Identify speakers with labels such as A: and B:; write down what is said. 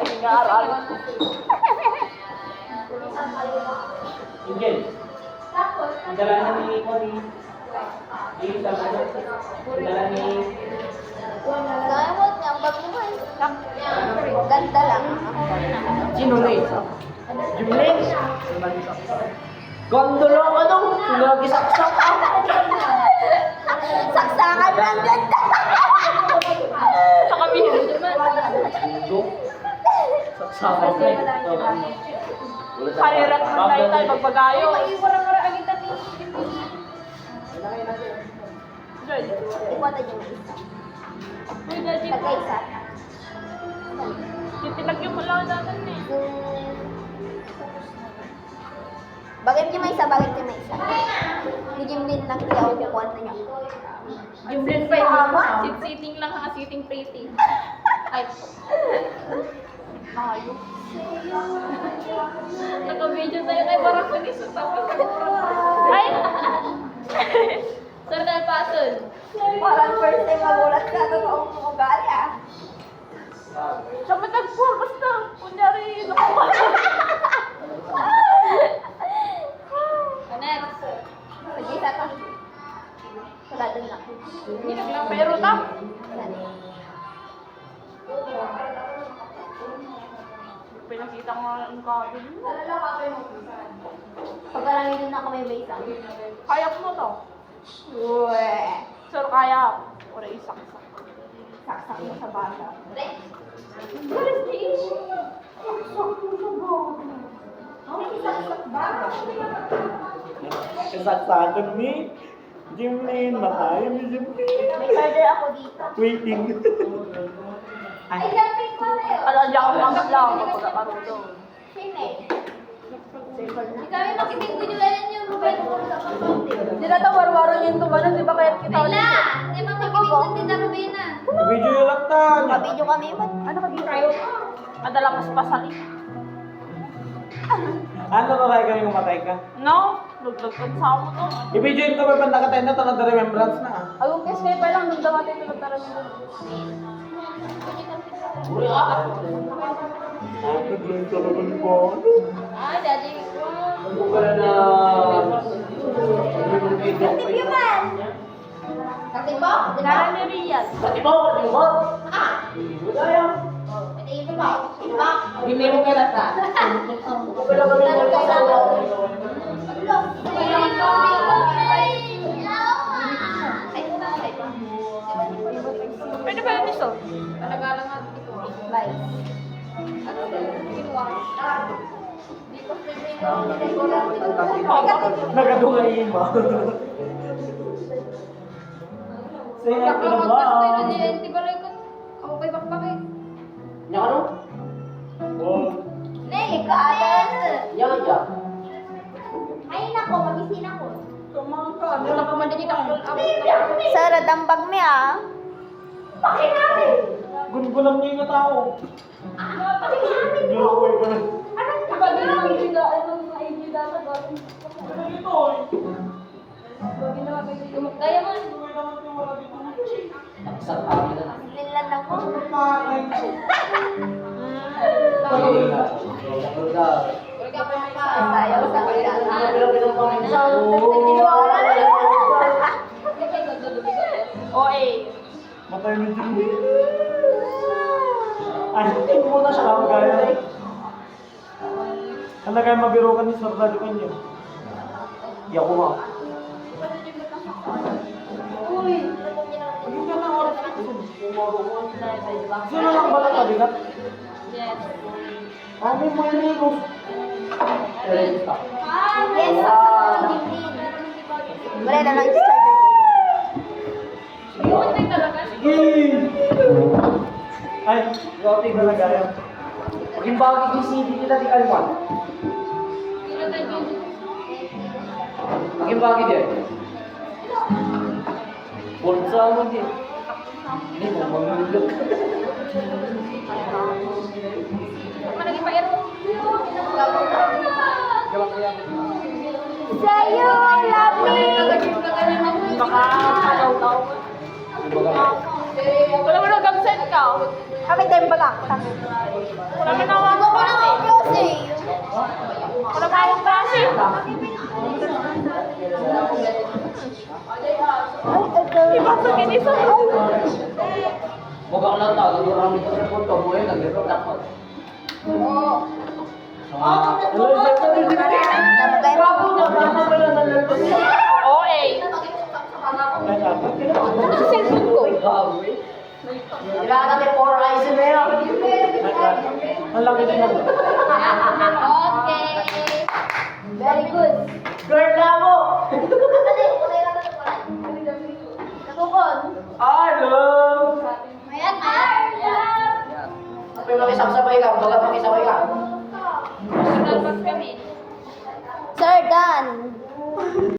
A: Ay, nga-aral.
B: Ingel. Ang dala na ni Connie. Ang dala ni...
C: Gamot niya, ang baguhan. Ganda lang.
A: Sino na isa? Jumling. Gondolo ka nung. Sulagi saksak ako.
C: Saksakan ng ganda.
A: Sa kabila naman. Saksakan ka eh. Kalirat man tayo magbagayo.
C: Iwata niyo na isa. Nagkaisa.
A: Tinagyan mo lang natin eh.
C: Bakit niyo may isa? Bakit niyo may isa? Ni Jimlin lang kaya upukuan na niya.
A: Jumlin pa yun. Sitting lang ha, sitting pretty. Ay. Ayos. Naka-video tayo kay parang panisot tapos. Ay! Sir Del Pason.
C: Parang first time magulat ka. Totoong ugali ah.
A: Siya matagpo, basta. Kunyari, nakuha.
C: Next. Sige, isa pa. Wala dun na.
A: Hindi lang pero ta. Pinakita ko nga ang kabin.
C: Pagkarangin dun na kami ba isa?
A: Kaya ko na to.
C: Uwe.
A: Sir, kaya. Wala isaksak.
C: Saksak mo sa bata.
A: Galis ni Ishi.
C: Saksak ba?
B: Kasaksakan ni Jimlin. Makaya ni Jimlin.
C: May charger ako dito.
B: Waiting.
C: Ay, jumping ko na yun.
A: Alam niya ako mga lang kapag akarudo.
C: Sine. Ikaw yung makiting ko nila yan yung Ruben.
A: Hindi na daw warwaro yung tumanon, di ba kaya kita ulit?
C: Di ba makiting ko din na Rubena?
B: Video yung laktan.
C: Mabidyo kami ba?
A: Ano ka dito kayo? Adala mas pasali.
B: Ano ka kaya kami umatay ka?
A: No? Luglag ka sa mo to.
B: I-video yung ito, may pandakatay na ito na remembrance na.
A: Agong kes kayo pa lang, nung damatay ito nagtaran nyo. Uri ka.
B: Naglang talaga ni Bono.
C: Ah, daddy.
B: Ano ka na?
C: Katibyuman! Katibok?
A: Nara ni Rian.
B: Katibok!
C: Ah!
B: Wala yan.
C: Katibok? Katibok?
A: Hindi mo kalata.
B: Wala kami
C: Tanong
B: mga
C: tayo
B: kasama.
A: Pwede ba yun ito?
C: Bye.
B: Nagadungay mo. Say hi to the mom. Nya ano? Oh.
C: Nay, kaadan.
B: Ya ya.
C: Ay, nako, mabisin ako.
A: Tumang ka. Wala pa man din kita.
C: Sara, dambag mi ah. Pakinamin!
B: Gungulang niya yung tao.
C: Pakinamin mo!
B: Gawin ko na.
C: Anong
A: Iba din ang idea, anong idea sa galing.
B: Ano dito eh?
C: Kaya mo.
B: Gawin naman yung wala dito.
C: Nilan ako. Sayaw sa kaya.
A: O eh.
B: Matay ni Jimmy. Ay, hindi mo na siya kamagaya. Ano kaya mabiro ka ni Sir Radyo kanya? Di ako nga.
C: Uy!
B: Maging ka na oras ka. Sino lang ba lang kabigat?
A: Yes.
B: Kami mo yun eh.
C: Yes, saksak ng Jimlin. Wala na lang yung charger ko.
A: Yun talaga.
B: Sige! Ay, routing talaga yan. Maging bagay yung CD nila di Kalwan. Maging bagay din. Bulsa mo din. Hindi mo mamulog.
A: Managi pa ero.
C: Sa'yo, Lapi!
A: Baka kalaw-law. Wala mo lang gamset. Ikaw.
C: Kami tempo lang.
A: Wala ka nawawang klase. Wala nawawang klase. Iba sa kinisa.
B: Huwag ako lang tao, nagurang ito sa punto mo yun, nag-irot ako.
C: Oo.
B: Bago na, baka wala na lang ito.
A: OA. Ano sa cellphone ko?
B: Kailangan natin 4 eyes na yan. Ang laki na yan.
C: Okay. Very good.
B: Girl na mo!
C: Natukon.
B: Hello!
C: Mayat, mayat.
B: May makisabsabay ka, baga makisabay ka.
A: Nalpas kami.
C: Sir Dan.